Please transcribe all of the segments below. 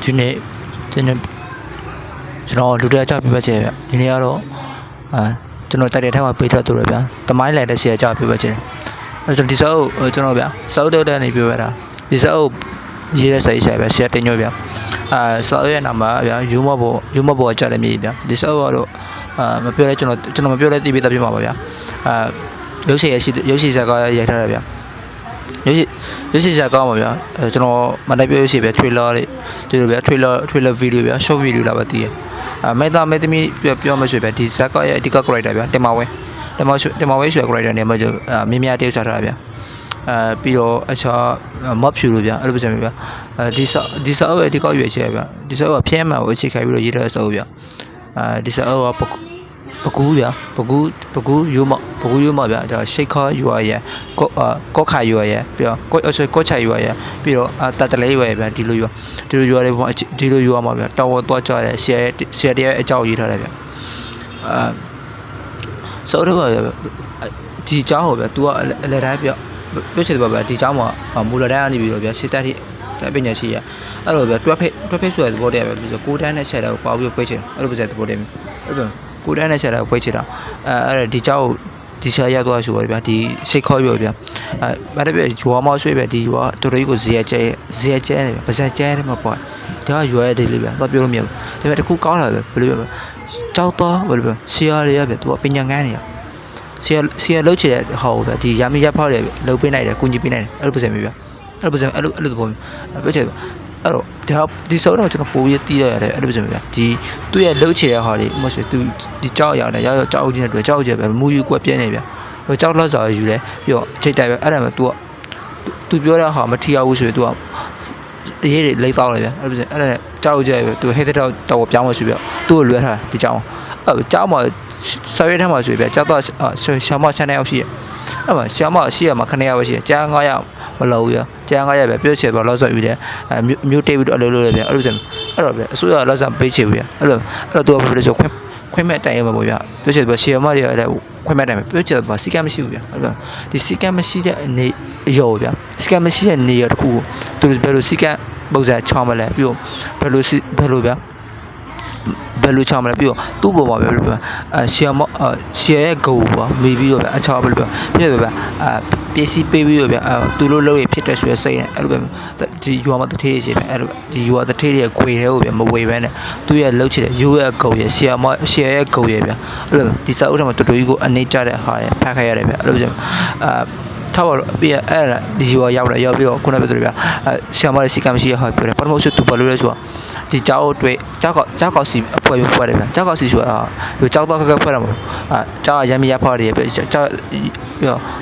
ဒီနေ့ကျွန်တော်လူတွေအကြပြပတ်ချင်ဗျဒီနေ့ကတော့ကျွန်တော်တိုက်တဲ့ထဲမှာပေးထွက်သူတွေဗျတမိုင်းလိုက်တဲ့ဆရာအကြပြပတ်ချင်အဲ့တော့ဒီစာအုပ်ကျွန်တော်ဗျစာအုပ်တက်နေပြရတာဒီစာအုပ်ရေးတဲ့စာရေးဆရာဗျဆရာတင်ညွှန်ဗျစာအုပ်ရဲ့နာမဗျယူမဘောအကြတဲ့မြေဗျဒီစာအုပ်ကတော့မပြောလဲကျွန်တော်မပြောလဲသိပေးတတ်ပြမှာပါဗျရုပ်ရှင်ဇာတ်ကားရိုက်ထားတယ်ဗျရုပ်ရှင်ဇာတ်ကားပါဗျကျွန်တော်မတိုက်ပြောရုပ်ရှင်ဗျ trailer လေးဒီလိုဗျ trailer video ဗျ short video လာပဲတည်ရမဲသားမဲသမီးပြောမှဆိုဗျဒီဇာတ်ကားရဲ့အဓိက character ဗျတင်မဝဲဆိုတဲ့ character နေမှာကျမြင်းများတယောက်ချထားတာဗျပြီးတော့အခြားမတ်ဖြူလို့ဗျအဲ့လိုပဲဆိုဗျဒီစာအုပ်ရဲ့အဓိကရွေးချယ်ဗျဒီစာအုပ်ကဖျက်မှန်ကိုအခြေခံပြီးတော့ရေးထားတဲ့စာအုပ်ဗျဒီစာအုပ်ကပကူးဗျပကူးရိုးမဗျဒါရှိတ်ခါယူရကော့ခါယူရပြီးတော့ကော့ချယူရပြီးတော့တတလေးယူရဗျဒီလိုယူရတယ်ပေါ့ဒီလိုယူရမှာဗျတော်ဝသွားကြတယ်ဆရာတရားအကြောင်းရေးထားတယ်ဗျဆိုတော့ဗျဒီเจ้าဟောဗျ तू ကအလဲတိုင်းဗျပြောချင်တယ်ဗျဒီเจ้าမှာမူလတိုင်းကနေပြီးတော့ဗျစစ်တပ်ထိတဲ့ပညာရှိရအဲ့လိုဗျတွက်ဖိတ်ဆိုတဲ့သဘောတည်းပဲပြီးဆိုကိုတန်းနဲ့ဆက်တာကိုပေါပြီးဖွေးချင်အဲ့လိုပဲသဘောတည်းအဲ့လိုကိုတန်းနဲ့ဆက်တာကိုဖွေးချင်တာအဲ့ဒီเจ้าဒီဆရာရသွားဆိုပါဗျာဒီစိတ်ခေါ်ပြောဗျာဘာတပြည့်ဂျွာမောဆွေးပဲဒီရွာတော်တော်ကြီးကိုဇေယကျဲနေဗျပါဇက်ကျဲတယ်မှာပေါ့ဒါကရွာရဲ့ဒီလေးဗျတော့ပြောလို့မရဘူးဒါပေမဲ့တခုကောင်းတာပဲဘယ်လိုပဲကြောက်တော့ဘယ်လိုပဲဆရာတွေရဗျသူကပညာငန်းနေရဆရာလှုပ်ချင်တဲ့ဟောဗျာဒီရာမီရပ်ဖောက်တယ်လှုပ်ပေးနိုင်တယ်ကုညီပေးနိုင်တယ်အဲ့လိုပုံစံမျိုးဗျာအဲ့လိုသဘောမျိုးပြောချင်အဲ့တော့ဒီစောတော့ကျွန်တော်ပိုးရတီးရရတယ်အဲ့လိုဆိုဗျာဒီသူ့ရဲ့လှုပ်ချင်တဲ့ဟာတွေမဆိုသူဒီကြောက်ရတယ်ရောက်ကြောက်ချင်းတဲ့တွေ့ကြောက်ကြပဲမူယူကွက်ပြင်းနေဗျာဟိုကြောက်လောက်စာယူလဲပြီးတော့ချိန်တိုက်ပဲအဲ့ဒါမှ तू ပြောတဲ့ဟာမထီအောင်ဆိုရင် तू အရေးတွေလိမ့်တော့လေဗျာအဲ့လိုဆိုအဲ့ဒါနဲ့ကြောက်ကြပဲ तू ဟိတ်တော့ပြောင်းမှဆိုပြီးတော့သူ့ကိုလွှဲထားဒီကြောက်အဲ့ကြောက်မှဆော်ရဲထားမှဆိုပြီးကြောက်တော့ရှာမဆန်းတဲ့ရောက်ရှိရအဲ့မှာရှာမရှိရမှာခဏရပဲရှိကြား9ရောက်မလို့ရကြား9ရက်ပဲပြောချင်ပါလောက်ဆော့ယူတယ်မျိုးတိတ်ပြီးတော့အလုပ်လုပ်ရဗျအဲ့လိုဆိုအဲ့တော့ဗျအစိုးရလောက်ဆော့ပေးချင်ဗျအဲ့လိုသူကဘယ်လိုဆိုခွင့်မဲ့တိုင်ရမှာပေါ့ဗျပြောချင်ပါရှေ့မတွေလည်းခွင့်မဲ့တိုင်ပဲပြောချင်ပါစီကံမရှိဘူးဗျအဲ့လိုဒီစီကံမရှိတဲ့အနေရောဗျစီကံမရှိတဲ့နေရတခုသူဘယ်လိုစီကံပုံစံချောင်းမလဲပြီးတော့ဘယ်လိုဗျဘယ်လိုချောင်းမလဲပြီးတော့သူ့ပေါ်မှာပဲဘယ်လိုဗျရှယ်ရဲ့ဂိုပေါ့မေးပြီးတော့ဗျအချောင်းဘယ်လိုဗျပြည့်ပဲဗျပစ္စည်းပေးပြီးတော့ဗျသူတို့လုပ်ရဖြစ်တဲ့ဆိုရစိတ်နဲ့အဲ့လိုပဲဒီယူမှာတထေးရှိပဲအဲ့လိုဒီယူကတထေးရဲ့ခွေထဲကိုဗျမဝေဘဲနဲ့သူရဲ့လှုပ်ချတဲ့ယူရဲ့ဂုံရဲ့ရှယ်ရဲ့ဂုံရဲ့ဗျအဲ့လိုဒီစာအုပ်ထဲမှာတော်တော်ကြီးကိုအနေကျတဲ့ဟာရဲ့ဖတ်ခဲ့ရတယ်ဗျအဲ့လိုဆိုထားပါတော့ပြီးအဲ့ဒါဒီယူရောက်ပြီးတော့ခုနကပြောတယ်ဗျဆီယမရဲ့စီကံမရှိရဟာပြောတယ်ပထမဆုံးသူဘာလို့လဲဆိုတော့ဒီကြောက်တွေကြောက်စီအဖွဲဖွဲ့တယ်ဗျကြောက်စီဆိုတာဒီကြောက်တော့ခက်ဖွဲ့တာမဟုတ်ကြောက်ရမ်းမရဖောက်တယ်ဗျကြောက်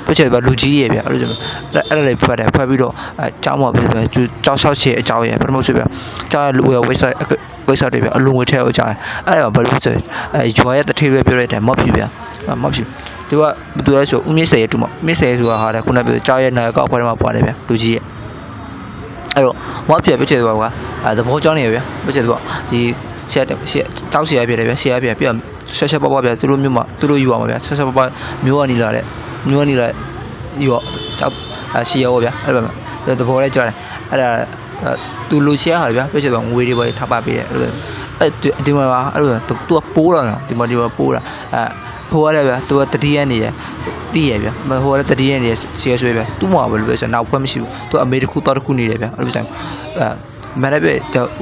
ပြောချင်တယ်ဗျလူကြီးရဲ့ဗျအဲ့လိုဆိုအဲ့ဒါလေးဖွဲ့ပြီးတော့ကြောက်မှာပဲကြောက်ဆောက်ချေအကြောင်းရဲ့ပထမဆုံးဗျကြောက်လူရဲ့ဝိစားတွေဗျအလုံးဝထဲကိုကြောက်အဲ့ဒါဘာလို့ဆိုရွာရဲ့တထေးပဲပြောလိုက်တယ်မော့ဖြူဗျမော့ဖြူသူလဲဆိုဦးမြင့်စေတူမမြင့်စေဆိုတာဟာခုနကပြောကြောက်ရဲ့နာကောက်ဖွဲ့မှာပါတယ်ဗျလူကြီးရဲ့အဲ့တော့မော့ဖြူပြောချင်တယ်ဗျသဘောကြောင်းနေဗျပြောချင်တယ်ဒီဆရာကြောက်ဆရာပြတယ်ဗျဆရာပြပြီးတော့ဆက်ပေါ့ဗျသူတို့မျိုးမှာသူတို့ယူအောင်ဗျဆက်ပေါ့မျိုးကနေလာတဲ့ယူကြောက်ရှီရောဗျအဲ့လိုပဲသဘောလဲကြောက်တယ်အဲ့ဒါသူလူရှယ်ဟာဗျပြောချင်တယ်ငွေတွေပဲထားပါပေးတယ်အဲ့လိုဒီမှာအဲ့လိုသူကပိုးလာတာဒီမှာပိုးလာဟိုရတယ်ဗျသူကတတိယနေရတီးရဗျဟိုရတတိယနေဆရာဆွဲဗျသူ့မှာဘယ်လိုပဲဆိုနောက်ဖွဲ့မရှိဘူးသူအမေတစ်ခုတော့တစ်ခုနေတယ်ဗျအဲ့လိုဆိုမနေ့က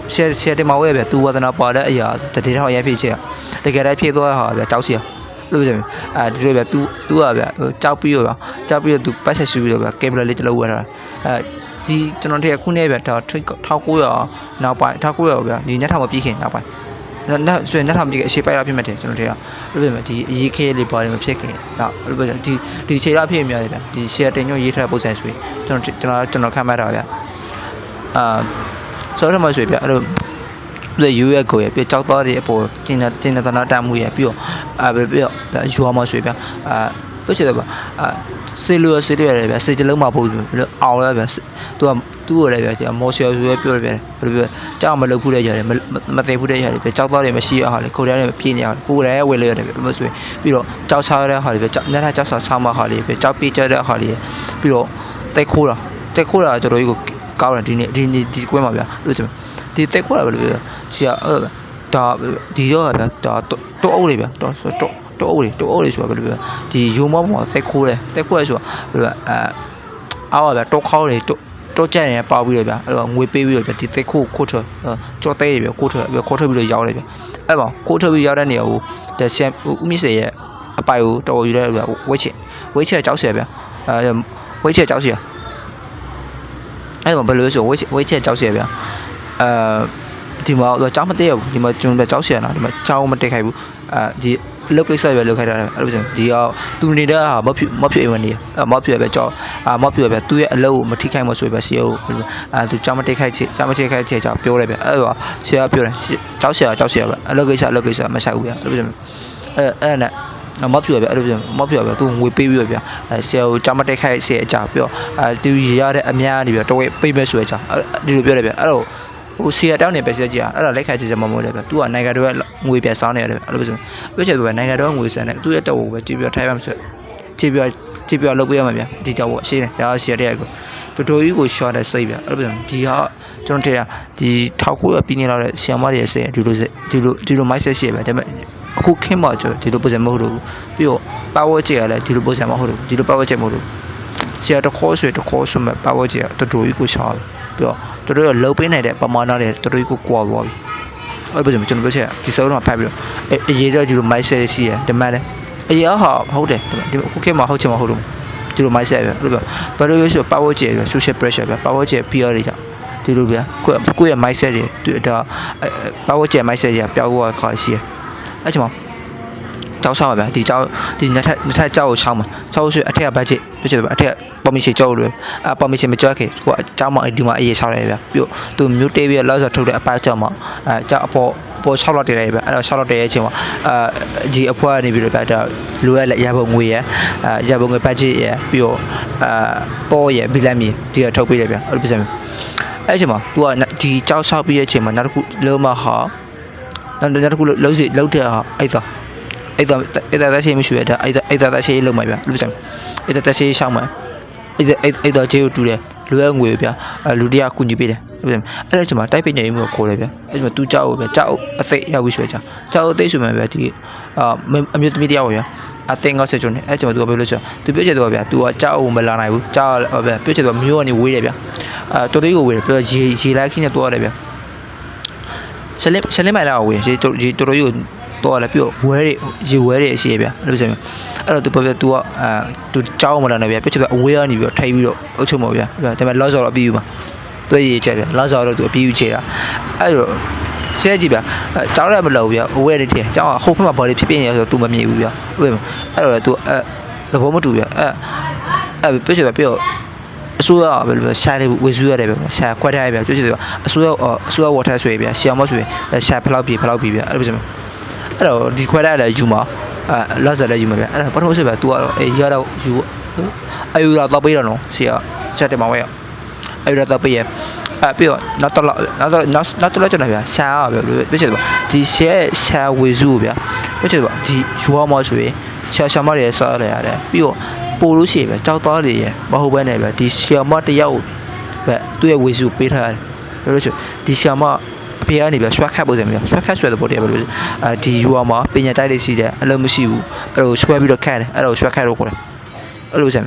ဆရာတင်မဝဲဗျသူဝဒနာပါတဲ့အရာတတိထောင်ရဖြစ်ချင်တကယ်တည်းဖြစ်သွားဟာဗျကြောက်စီလို့ဆိုဒီလိုဗျသူကဗျကြောက်ပြီးတော့သူပတ်ဆက်ရှူပြီးတော့ဗျကင်မရာလေးတစ်လုံးဝယ်ထားဒီကျွန်တော်တည်းခုနေ့ဗျဒါ1900နောက်ပိုင်း1900ဗျဒီညထောင်မပြီးခင်နောက်ပိုင်းဆိုရင်ညထောင်ပြီးအရှိပိုက်ရဖြစ်မှတယ်ကျွန်တော်တည်းအဲ့လိုပဲဒီအရေးခဲလေးပါတယ်မဖြစ်ခင်ဒါအဲ့လိုပဲဒီခြေရဖြစ်များတယ်ဗျဒီရှယ်တင်ညွှန်ရေးထားပုံစံဆိုရင်ကျွန်တော်ခံမှတ်တာဗျဆိုတော့မှဆိုပြအဲ့လိုလေယူရဲ့ကိုရပြကြောက်သားတွေအပေါ်ကျင်းတဲ့တနာတမှုရပြီးတော့ပြီးတော့ယူအောင်မှဆိုပြပြောချင်တယ်ဗျဆေးလို့ရတယ်ဗျစိတ်ကြလုံးမှာပို့ပြီးအောင်ရဗျသူ့ကိုလည်းဗျဆရာမော်ရှယ်ဆိုရပြောတယ်ဗျဘယ်လိုပြောကြောက်မလုပ်ဘူးတဲ့ရတယ်မသိဘူးတဲ့ရတယ်ဗျကြောက်သားတွေမရှိရဟာလေခုတည်းနဲ့ပြေးနေရတယ်ပို့တယ်ဝယ်လို့ရတယ်ဗျမဆိုရင်ပြီးတော့ကြောက်ချရတဲ့ဟာလေဗျညထားကြောက်ဆာမဟာလေဗျကြောက်ပြေးကြတဲ့ဟာလေပြီးတော့တိတ်ခိုးတာတော်တော်ကြီးကို ကောင်းတယ်ဒီကွဲမှာဗျာလို့ဆိုဒီတက်ခွက်ပဲလို့ရှေ့ဒါဒီရောဗျာဒါတော့အုပ်လေးဗျာတော့အုပ်လေးဆိုတာဘယ်လိုဗျာဒီယုံမောပေါ်တက်ခိုးတယ်တက်ခွက်ဆိုတာဘယ်လိုအော်ဗျာတော့ခေါင်းလေးတော့ကြက်ရင်ပေါပြီးတော့ဗျာအဲ့တော့ငွေပေးပြီးတော့ဗျာဒီတက်ခိုးခိုးထွက်ကြော်တဲရဗျာခိုးထွက်ပြီးတော့ရောက်တယ်ဗျာအဲ့ပါခိုးထွက်ပြီးရောက်တဲ့နေရာကိုဒါရှမ်ဦးမြင့်စေရဲ့အပိုင်ကိုတော်ယူတယ်ဗျာဝိတ်ချက်ကြောက်เสียဗျာဝိတ်ချက်ကြောက်เสียအဲ့တော့ဘယ်လိုလဲဆိုဝိတ်ချက်ကြောက်เสียဗျာဒီမှာတော့ကြောက်မတည့်ဘူးဒီမှာကျွန်တော်ကြောက်เสียနော်ဒီမှာကြောက်မတည့်ခိုင်ဘူးဒီလုတ်ကိစ္စပဲလုတ်ခိုင်းတာအဲ့လိုဆိုဒီသူနေတဲ့ဟာမဖြစ်အိမ်ဝင်နေမဖြစ်ပဲကြောက်မဖြစ်ပဲသူ့ရဲ့အလုပ်ကိုမထိခိုက်မဆိုပဲရှေ့ကိုသူကြောက်မတည့်ခိုက်ချေကြောက်ပြောတယ်ဗျအဲ့တော့ရှေ့ကပြောတယ်ကြောက်เสียပဲအလုပ်ကိစ္စမဆိုင်ဘူးဗျအဲ့လိုဆိုအဲ့နဲ့မဖြစ်ပဲအဲ့လိုပြောမဖြစ်ပဲသူငွေပေးပြီးတော့ဗျဆယ်ကိုကြောက်မတက်ခိုက်ဆယ်အကြပြောသူရရတဲ့အများနေပြတော့ပေးမဲ့ဆိုတဲ့အကြဒီလိုပြောတယ်ဗျအဲ့တော့ဟိုဆယ်တောင်းနေပဲဆက်ကြအဲ့ဒါလက်ခိုက်ချင်မမို့လေဗျသူကနိုင်ငံတော်ကငွေပြဆောင်းနေရတယ်အဲ့လိုဆိုပြောချင်သူကနိုင်ငံတော်ကငွေဆန်နေသူ့ရဲ့တော့ကိုပဲကြည့်ပြီးထိုင်ပါမဆိုကြည့်ပြီးလုပ်ပေးရမှာဗျဒီတော့အရှိတယ်ဒါဆယ်တဲ့ကိုတော်တော်ကြီးကိုရှော့တဲ့စိတ်ဗျအဲ့လိုဆိုဒီဟာကျွန်တော်ထင်ဒီထောက်ကိုပြီးနေတော့ဆရာမတွေရဲ့စိတ်ဒီလိုမိုက်ဆက်ရှိရဗျဒါပေမဲ့အခုခင်းမကျော်ဒီလိုပုံစံမဟုတ်ဘူးပြီးတော့ပါဝါကျဲလည်းဒီလိုပုံစံမဟုတ်ဘူးဒီလိုပါဝါကျဲမဟုတ်ဘူးဆရာတခေါ်ဆွေမဲ့ပါဝါကျဲတော်တော်ကြီးကိုရှာတယ်ပြီးတော့တော်တော်လှုပ်ပေးနိုင်တဲ့ပမာဏတွေတော်တော်ကြီးကိုကွာသွားပြီအဲ့ပုံစံကျွန်တော်ပြောချင်ဒီစုံတော့ဖတ်ပြီးတော့အရေးတော့ဒီလိုမိုက်ဆက်ရှိရဒီမှလည်းအရေးဟာဟုတ်တယ်ဒီအခုခင်းမဟုတ်ချင်မဟုတ်ဘူးဒီလိုမိုက်ဆက်ပဲလို့ပြောဘာလို့လဲဆိုပါဝါကျဲ social pressure ပဲပါဝါကျဲ peer တွေကြောင့်ဒီလိုဗျာကိုယ့်ရဲ့ mindset တွေဒါပါဝါကျဲ mindset တွေပြောင်းသွားခါရှိရအဲ့ချိန်မှာကြောက်ဆောင်ပါဗျာဒီကြောက်ဒီနှစ်ထပ်ကြောက်ကိုချောင်းမှာချောက်ဆွေအထက်ကဘတ်ဂျက်ပြည့်တယ်ဗျအထက်ပေါ်မီရှေကြောက်လို့ပေါ်မီရှေမကြောက်ခဲ့ကိုအကြောက်မဒီမှာအေးချောင်းရတယ်ဗျပြီးတော့သူမျိုးတေးပြီးလောက်ဆိုထုတ်တဲ့အပတ်ကြောက်မှာကြောက်အပေါ်6လောက်တည်ရတယ်ဗျအဲ့တော့6လောက်တည်ရဲ့အချိန်မှာဒီအဖွဲကနေပြီးတော့ဗျဒါလိုရလက်ရပုံငွေရရပုံငွေဘတ်ဂျက်ရပြီးတော့ပေါ်ရဘီလမ်မီဒီကထုတ်ပေးတယ်ဗျအဲ့လိုပြစမ်းအဲ့အချိန်မှာသူကဒီကြောက်ဆောက်ပြီးတဲ့အချိန်မှာနောက်တစ်ခုလုံးမဟာနောက်တစ်ခုလုံးစီလုံးတဲ့ဟာအဲ့ဒါသက်ရှိမရှိရတဲ့အဲ့ဒါသက်ရှိလုံးမှာဗျလူစံအဲ့ဒါသက်ရှိရှောင်းမှာအဲ့ဒါကျေးတူတယ်လူရဲ့ငွေဗျလူတရာကူညီပေးတယ်လူစံအဲ့ဒါကျွန်မတိုက်ပိနေမှုကိုခေါ်တယ်ဗျအဲ့ဒါသူကြောက်ဗျကြောက်အသိရောက်ပြီးဆိုကြကြောက်အသိဆိုမှဗျဒီအမျိုးသမီးတယောက်ဗျအသိငါဆက်ကျွန်းတယ်အဲ့ကျွန်တော်သူကပြောလို့ဆိုသူပြောချင်တော့ဗျသူကကြောက်မလာနိုင်ဘူးကြောက်ဗျပြောချင်တော့မျိုးကနေဝေးတယ်ဗျတော်တော်ကိုဝေးတယ်ပြောရေလိုက်ခင်းနေတော့တယ်ဗျဆက်လက်မိုင်လာဝေးရေတော်တော်ကြီးကိုတော့လည်းပြောဝဲတွေရေဝဲတွေအရှိရဗျအဲ့လိုဆိုရင်အဲ့တော့သူပြောသူကသူကြောက်မလာနဲ့ဗျပြချင်အဝေးကနေပြီးတော့ထိုက်ပြီးတော့အုပ်ချုပ်မှာဗျဒါပေမဲ့လောက်စော်တော့အပြီးယူမှာသူရေချက်ဗျလောက်စော်တော့သူအပြီးယူချေတာအဲ့တော့ဆဲကြည့်ဗျကြောက်ရမလို့ဗျအဝဲတွေတည်းကြောက်ဟုတ်ဖက်မှာဘာတွေဖြစ်ပြနေရဆိုတော့သူမမြင်ဘူးဗျဟုတ်ပြီအဲ့တော့သူသဘောမတူဗျအဲ့ပြချင်ပြောအစိုးရပဲလို့ရှားလေးဝေစုရတယ်ဗျရှားခွက်ထားရဗျပြချင်အစိုးရဝတ်ထားဆွေဗျရှီအောင်မဆွေရှားဖလောက်ပြီဗျအဲ့လိုဆိုအဲ့တော့ဒီခွဲရတဲ့ယူမှာလောက်ဆက်လည်းယူမှာဗျအဲ့ဒါပထမဆက်ပဲ तू ကတော့ရတော့ယူအယူလာတော့ပေးတော့နော်ဆရာချက်တယ်မောင်ရဲ့အယူလာတော့ပေးရပြီးတော့နောက်တော့ကျွန်တော်ဗျရှားရဗျပြည့်ချင်ပါဒီရှားဝေစုဗျပြည့်ချင်ပါဒီယူအောင်မဆိုရင်ရှားမတွေစားရရတယ်ပြီးတော့ပို့လို့ရှိရင်ဗျကြောက်သားတွေရမဟုတ်ဘဲနဲ့ဗျဒီရှားမတယောက်ဗျသူ့ရဲ့ဝေစုပေးထားတယ်လို့ဆိုဒီရှားမအဖေကနေပြီးဆွဲခတ်ပုံစံမျိုးဆွဲခတ်ဆွဲတဲ့ပုံတည်းပဲလို့ဒီယူအောင်မှာပညာတိုက်လေးရှိတယ်အလုံးမရှိဘူးအဲ့လိုဆွဲပြီးတော့ခတ်တယ်အဲ့လိုဆွဲခတ်လို့ခေါ်တယ်အဲ့လိုစမ်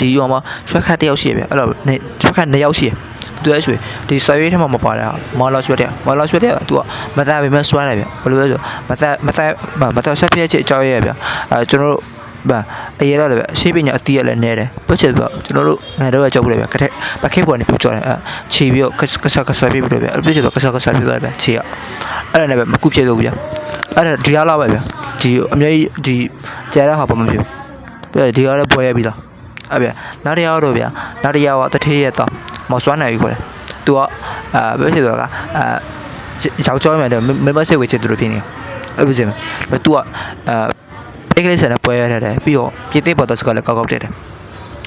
းဒီယူအောင်မှာဆွဲခတ်တယောက်ရှိရဗျအဲ့လိုဆွဲခတ်2ယောက်ရှိရသူအဲ့ဆွဲဒီစာရွေးထဲမှာမပါတာမော်လာဆွဲတဲ့သူကမသားပဲမဆွဲတယ်ဗျဘယ်လိုလဲဆိုမသားဆက်ပြည့်ချစ်အကြောင်းရဗျကျွန်တော်တို့ဗျအရေးတော့လည်းဗျရှေးပညာအတီးရလည်းနဲတယ်ပြချက်ဗျကျွန်တော်တို့ငါတို့ကကြောက်လို့ဗျကတဲ့ပခေပေါ်နေပြကြောတယ်ခြေပြီးတော့ကဆပြပြီးတော့ဗျပြချက်တော့ကဆပြသွားတယ်ဗျခြေကအဲ့ဒါနဲ့ဗျမကူဖြစ်လို့ဗျအဲ့ဒါဒီရလာပဲဗျဒီအများကြီးဒီကျဲတဲ့ဟာဘာမှမဖြစ်ဘူးဒီရလည်းပွဲရပြီလားအဲ့ဗျနောက်တစ်ယောက်တော့ဗျနောက်တစ်ယောက်ကတထေးရတော့မော်စွမ်းနိုင်ပြီခေါ်တယ်သူကပြချက်တော့ကယောက်ျောင်းမြန်တယ်မမစိတ်ဝေချစ်သူတို့ဖြစ်နေအဲ့လိုစင်ပဲသူကအဲ့ကလေးဆန်နဲ့ပွဲရတယ်ပြီးတော့ပြည်သိပေါ်တော့စကားလည်းကောက်တက်တယ်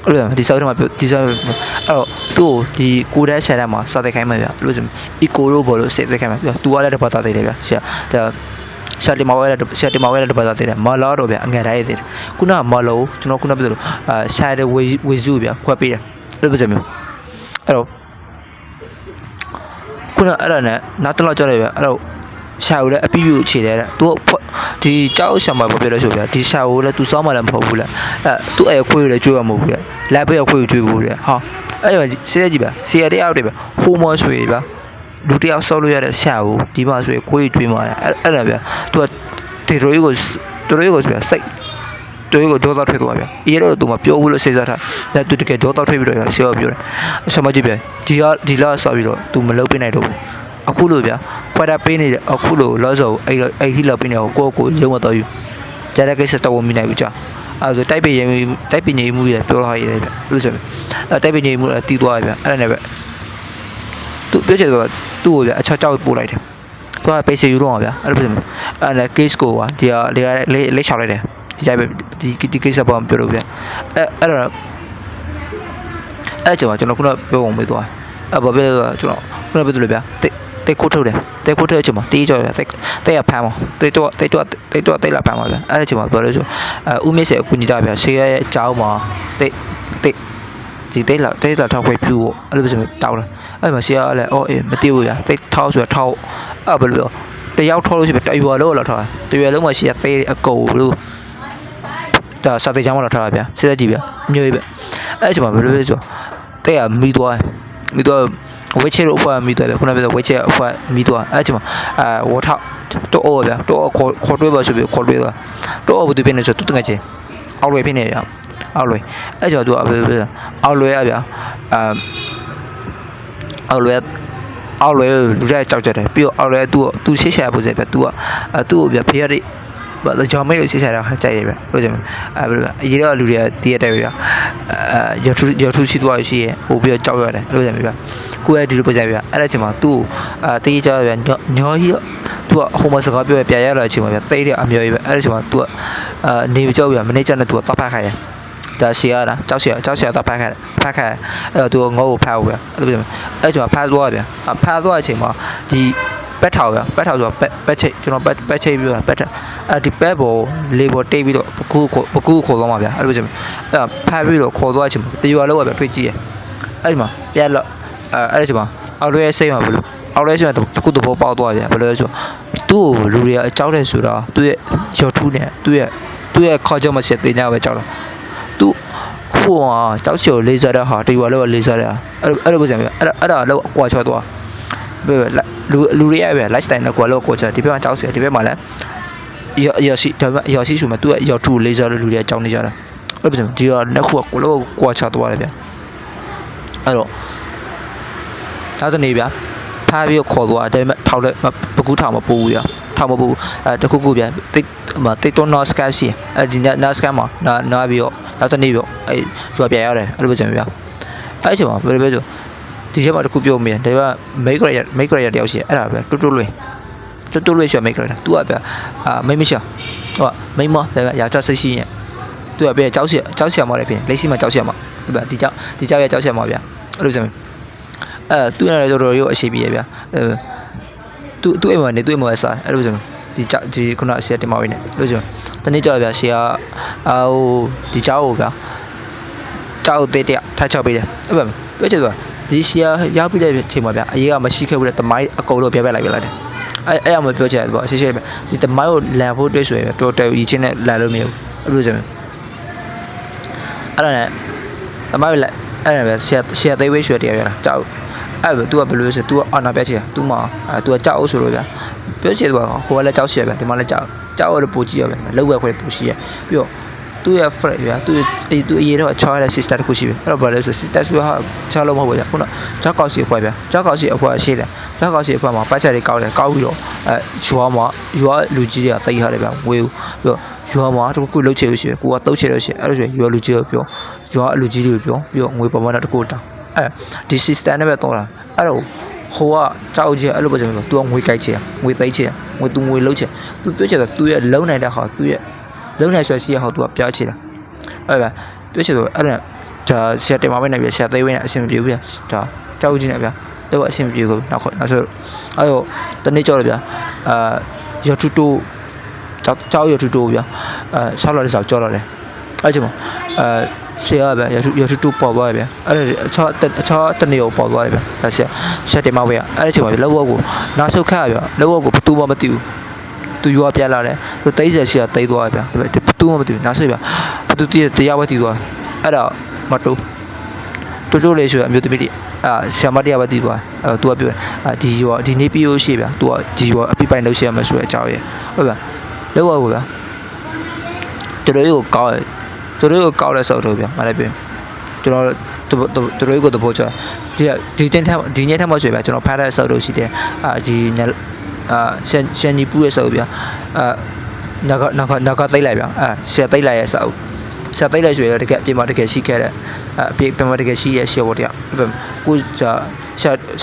အဲ့လိုဒီဆောက်ထဲမှာဒီဆောက်အဲ့တော့သူ့ဒီကိုတန်းဆန်ထဲမှာစတဲ့ခိုင်းမှာဗျလို့ဆိုအီကိုလိုဘောလို့စတဲ့ခိုင်းမှာပြီးတော့သူကလည်းတပတ်သားသေးတယ်ဗျဆရာဒါဆရာတင်မဝဲတဲ့တပတ်သားသေးတယ်မလာတော့ဗျအငယ်တိုင်းသေးတယ်ခုနကမလို့ကျွန်တော်ခုနပြောလို့ရှာတဲ့ဝေစုဗျခွက်ပေးတယ်အဲ့လိုဆိုမျိုး အဲ့တော့ခုနအဲ့ဒါနဲ့နောက်တစ်လောက်ကြောက်တယ်ဗျအဲ့တော့ရှာကိုလည်းအပြည့်ပြည့်ခြေတယ်တဲ့သူဒီကြောက်ရှာမှာပြောလို့ဆိုဗျဒီရှာကိုလည်းသူစောင်းမှလည်းမဟုတ်ဘူးလေသူ့အဲ့ခွေးကိုလည်းကျွေးရမဟုတ်ဘူးလေလက်ပဲခွေးကိုကျွေးဘူးလေဟာအဲ့ဒါစီးရကြည့်ဗျစီးရတဲ့အောက်တယ်ဗျဟိုမောဆွေဗျလူတယောက်ဆောက်လို့ရတဲ့ရှာကိုဒီမှာဆိုရင်ခွေးကျွေးမှာအဲ့ဒါဗျသူကဒီရိုးကိုဆိုဗျစိတ်တို့ကိုဒေါသထွက်သွားဗျ။အေးတော့သူမပြောဘူးလို့စိတ်စားထား။ဒါသူတကယ်ဒေါသထွက်ပြီးတော့ဆရာပြောတယ်။အဆမကြီးဗျ။ဒီလားဆောက်ပြီးတော့သူမလုပ်ပြနိုင်တော့ဘူး။အခုလို့ဗျ။ခွက်တာပေးနေတယ်အခုလို့လောစောအဲ့ဟိလောက်ပေးနေကိုရုံမတော်ယူ။ကြားတဲ့ကိစ္စတော့မနိုင်ဘူးကြာ။အဲ့ဒါတိုက်ပင်ရင်မှုရပြောထားရတယ်ဗျ။လို့ဆိုအဲ့တိုက်ပင်ရင်မှုတီးသွားဗျ။အဲ့ဒါနဲ့ဗျ။သူပြောချင်တော့သူ့ကိုဗျအချောက်ပို့လိုက်တယ်။သူကပေးစီယူတော့ဗျ။အဲ့ဒါပြောအဲ့ဒါ case ကိုကဒီလေးချောက်လိုက်တယ်။ဒီကြိုက်ပဲဒီကိစ္စပေါ်မှာပြောလို့ဗျအဲ့တော့အဲ့ကျွန်တော်ခုနပြောအောင်မေးသွားအဲ့ဘာဖြစ်လဲဆိုတော့ကျွန်တော်ခုနပြောလို့ဗျတိတ်ကိုထုတ်တယ်တိတ်ကိုထုတ်ကျွန်မတီးကြော်ဗျတိတ်ရဖမ်းပါတိတ်လာဖမ်းပါဗျအဲ့ကျွန်မပြောလို့ဆိုဦးမစ်စေအကူညီတာဗျဆေးရဲ့အကြောင်းမှာတိတ်ဒီတိတ်လာထောက်ခွဲပြူအဲ့လိုဆိုတောင်းတယ်အဲ့မှာဆေးကလည်းအော်အေးမတီးဘူးဗျတိတ်ထောက်ဆိုတော့ထောက်အဲ့ဘယ်လိုတယောက်ထောက်လို့ရှိရင်တရွာလုံးလောက်ထောက်တရွာလုံးမှာရှိရသေးအကုန်လို့ဒါစာတေးချမ်းမလာထားတာဗျာစစ်သက်ကြည့်ဗျာညွေးဗျအဲ့ချိန်မှာဘယ်လိုလဲဆိုတဲ့ကမီးသွားဝဲချဲလို့အဖွားမီးသွားဗျခုနကပြောဝဲချဲအဖွားမီးသွားအဲ့ချိန်မှာဝါထောက်တော့ဗျာတော့ခေါ်တွေးပါဆိုပြီးခေါ်တွေးသွားတော့ဘယ်သူဖြစ်နေဆိုတူတငယ်ချင်းအောက်လွယ်ဖြစ်နေဗျာအောက်လွယ်အဲ့ချိန်မှာသူကအောက်လွယ်ရဗျာအောက်လွယ်လူရဲကြောက်ကြတယ်ပြီးတော့အောက်လွယ်သူရှေ့ရှာဖို့စေဗျာသူ့ကိုဗျာဖေးရတဲ့ဘာကြောင့်မဲလို့ရှေ့ရှာတာကြိုက်ရဗျာလို့ကျွန်တော်ဘယ်လိုအရေးတော့လူတွေကတည်ရတဲ့ဗျာရထူးရှိသွားရှိရဟိုပြီးတော့ကြောက်ရတယ်လို့ကျွန်တော်ဗျာကိုယ်ကဒီလိုပုံစံဗျာအဲ့ဒါချိန်မှာသူ့တေးကြဗျာညောကြီးတော့သူကဟိုမှာစကားပြောပြရတဲ့အချိန်မှာဗျာတိတ်တဲ့အမျိုးကြီးပဲအဲ့ဒါချိန်မှာသူကနေကြောက်ဗျာမနေ့ကျတော့သူကတောက်ဖက်ခိုင်းတယ်ဒါရှီရတာကြောက်ရှီရတော့ဖက်ခိုင်းအဲ့တော့သူကငေါ့ကိုဖက်အောင်ဗျာအဲ့လိုပြောအဲ့ချိန်မှာဖက်သွားဗျာဖက်သွားတဲ့အချိန်မှာဒီပက်ထောက်ဆိုတော့ပက်ချိတ်ကျွန်တော်ပက်ချိတ်ပြီးတော့ပက်ဒီပက်ပေါ်လေပေါ်တိတ်ပြီးတော့ပကူခေါ်သွားမှာဗျာအဲ့လိုကျွန်တော်ဖက်ပြီးတော့ခေါ်သွားချင်တရွာလောက်ပဲတွေ့ကြည့်ရအဲ့ဒီမှာပြက်တော့အဲ့ဒီမှာအောက်ရဲစိတ်မှာဘလို့အောက်ရဲစိတ်မှာတကူတဘောပေါက်သွားဗျာဘယ်လိုလဲဆိုသူ့ကိုလူတွေအကြောက်တယ်ဆိုတာသူ့ရဲ့ရော်ထူးနဲ့သူ့ရဲ့ခေါ်ကြောင့်မဆက်တင်ကြပဲကြောက်တော့သူခိုးကြောက်ချေကိုလေးစားတဲ့ဟာတရွာလောက်လေးစားတဲ့ဟာအဲ့လိုပုံစံဗျာအဲ့ဒါလောက်အကွာချောသွားလူတွေရပဲ lifestyle နဲ့ကိုလောက်ကိုချဒီဘက်မှာကြောက်စရာဒီဘက်မှာလည်းရရှိဆိုမှသူကရောက်ထူလေးစားလို့လူတွေကကြောက်နေကြတာအဲ့ဒါဒီကနှစ်ခုကကိုလောက်ကွာချသွားတယ်ဗျအဲ့တော့ဒါတနေဗျဖားပြီးခေါ်သွားတယ်ထောက်လက်ပကူးထောင်မပူဘူးဗျထောင်မပူတခုခုဗျတိတ်တော့ not scan ရှိဒီ not scan မှာနားပြီးတော့ဒါတနေဗျအဲ့ရွာပြရတယ်အဲ့လိုပဲကျွန်တော်ဗျအဲ့ချိန်မှာဘယ်လိုပဲဆိုဒီချက်မှာတခုပြောမိတယ်ဒါက make career တယောက်ရှိအဲ့ဒါပဲတူလွင်ရှိ make career သူကဗျမိမရှာဟုတ်မိမဒါကရာချစိတ်ရှိရင်သူကပဲကြောက်ရှာမလည်းဖြစ်လက်ရှိမှာကြောက်ရှာမဟုတ်ဗျဒီကြောက်ရကြောက်ရှာမဗျအဲ့လိုဆိုရင်သူနဲ့တော်တော်ရောအရှိပြီဗျသူ့အိမ်မှာနေသူ့အိမ်မှာစားအဲ့လိုဆိုရင်ဒီခုနရှယ်တင်မောင်းနေလို့ဆိုတနေ့ကြောက်ဗျရှယ်ကဒီကြောက်ကိုဗျကြောက်တဲ့ထားချောက်ပေးတယ်အဲ့ပဲပြောချင်သွားဒီရှီယာရောက်ပြီးတဲ့အချိန်မှာဗျအရေးကမရှိခဲ့ဘူးတဲ့တမိုင်းအကုန်လုံးပြလိုက်လိုက်တယ်အဲ့အမှပြောချင်တယ်ပေါ့ရှေ့ပဲဒီတမိုင်းကိုလန်ဖို့တွေ့ဆိုရင်တော်တော်ကြီးချင်းနဲ့လန်လို့မရဘူးအဲ့လိုဆိုရင်အဲ့ဒါနဲ့တမိုင်းကိုအဲ့ဒါပဲရှီယာသေးဝေးရွှေတရားရတာကြောက်အဲ့ပဲ तू ကဘယ်လိုလဲဆို तू ကအာနာပြချင် तू မှာतू ကကြောက်အောင်ဆိုလို့ဗျပြောချင်တယ်ပေါ့ဟိုကလည်းကြောက်ရှီယာပဲဒီမှာလည်းကြောက်ရလို့ပူကြည့်ရပဲလောက်ဝက်ခွဲပူရှိရပြီးတော့သူ့ရဲ့ friend ဗျာသူအရေးတော့ချောရတဲ့ sister တခုရှိပြီအဲ့တော့ဘာလဲဆို sister ဆိုတာချောလို့မဟုတ်ဘူးဗျာခုနကြောက်ကောက်စီအဖွဲဗျာကြောက်ကောက်စီအဖွဲရှိတယ်ကြောက်ကောက်စီအဖွဲမှာပတ်ချက်တွေကောက်ပြီးတော့ရွာလူကြီးတွေကတိတ်ထားတယ်ဗျာဝေးပြီးတော့ရွာမှာတခုလှုပ်ချလို့ရှိရင်ကိုကတုတ်ချလို့ရှိရင်အဲ့လိုဆိုရွာလူကြီးကိုပြောရွာလူကြီးတွေကိုပြောပြီးတော့ငွေပမာဏတခုတောင်းဒီ sister နဲ့ပဲတော့တာအဲ့တော့ဟိုကကြောက်ကြီးအဲ့လိုပဲဆိုတော့ तू ကငွေကြိုက်ချင်ငွေသိချင်သူငွေလှုပ်ချင် तू ပြောချင်တာ तू ရဲ့လုံနိုင်တဲ့ဟာ तू ရဲ့လုံးနိုင်ဆွဲရှိရဟောသူကပြောချင်တာအဲ့ဒါပြောချင်တော့အဲ့ဒါဆရာတင်မပဲနဲ့ပြဆရာသိဝင်းနဲ့အဆင်မပြေဘူးဗျဒါကြောက်ကြည့်နေဗျတော့အဆင်မပြေဘူးနောက်ဆိုအဲ့တော့တနေ့ကြောက်တယ်ဗျရထူတူကြောက်ရထူတူဗျဆောက်လာတဲ့ဆောက်ကြောက်လာတယ်အဲ့ချိန်မှာ ဆရာဗျရထူပေါ်သွားတယ်ဗျအဲ့အခြားတနေကိုပေါ်သွားတယ်ဗျရှက်တင်မဝဲအဲ့ဒီချိန်မှာလောက်ဝက်ကိုနားဆုတ်ခတ်ဗျလောက်ဝက်ကိုဘသူမှမသိဘူးသူရွာပြလာတယ်သူတိတ်ဆက်ရှိတာတိတ်သွားဗျဘသူမှမသိဘူးနားဆုတ်ဗျဘသူတည်းတရားဝက်တည်သွားအဲ့တော့မတူတိုးလေးဆိုအမျိုးသမီးတွေဆရာမတရားပဲတည်သွားသူကပြောဒီနေ့ပြီးလို့ရှိဗျသူကဒီရွာအပြပိုင်လုပ်ရှိရမယ်ဆိုတဲ့အကြောင်းရဟုတ်ဗျလောက်ဝက်ကိုဗျတော်တော်ကိုကောက်တဲ့စောက်တော့ဗျမလိုက်ပြင်ကျွန်တော်တို့ကိုတဘောချဒီနေ့ထက်မှဆိုဗျကျွန်တော်ဖားတဲ့စောက်တော့ရှိတယ်ဒီရှန်နီပူရဲ့စောက်ဗျနောက်ကသိလိုက်ဗျဆရာသိလိုက်ရဲ့စောက်ဆရာသိလိုက်ဆိုရတကယ်ပြင်မှာတကယ်ရှိခဲ့တဲ့ပြင်မှာတကယ်ရှိရဲ့ရှေ့ဘောတရားကိုချ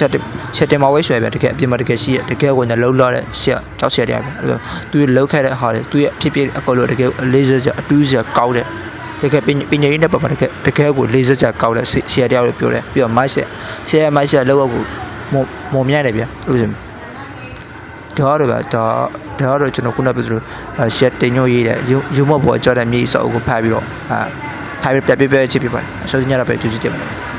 က်တင်မှာဝဲဆွဲဗျတကယ်ပြင်မှာတကယ်ရှိရဲ့တကယ်ကိုညလုံးလာတဲ့ရှက်ကြောက်ရှက်တရားဗျသူလောက်ခဲ့တဲ့ဟာတွေသူရဲ့ဖြစ်အကောလို့တကယ်လေးစက်အတူးစက်ကောက်တဲ့တကယ်ပညာရေးနဲ့ပတ်တကယ်ကိုလေးစက်ကောက်တဲ့ရှက်တရားလို့ပြောတယ်ပြီးတော့မိုက်ဆက်ရှက်မိုက်ဆက်လောက်ကိုမော်မြိုက်တယ်ဗျဥစဉ်ဒါတော့ဗျဒါတော့ကျွန်တော်ခုနပြောသလိုရှက်တင်ညို့ရေးတဲ့ရုံမော့ပေါ်ကြတဲ့မြေစောက်ကိုဖားပြီးတော့ဖားပြီးပြချစ်ပြပါတယ်အစိုးရညတော့ပဲကြည့်ကြည့်တယ်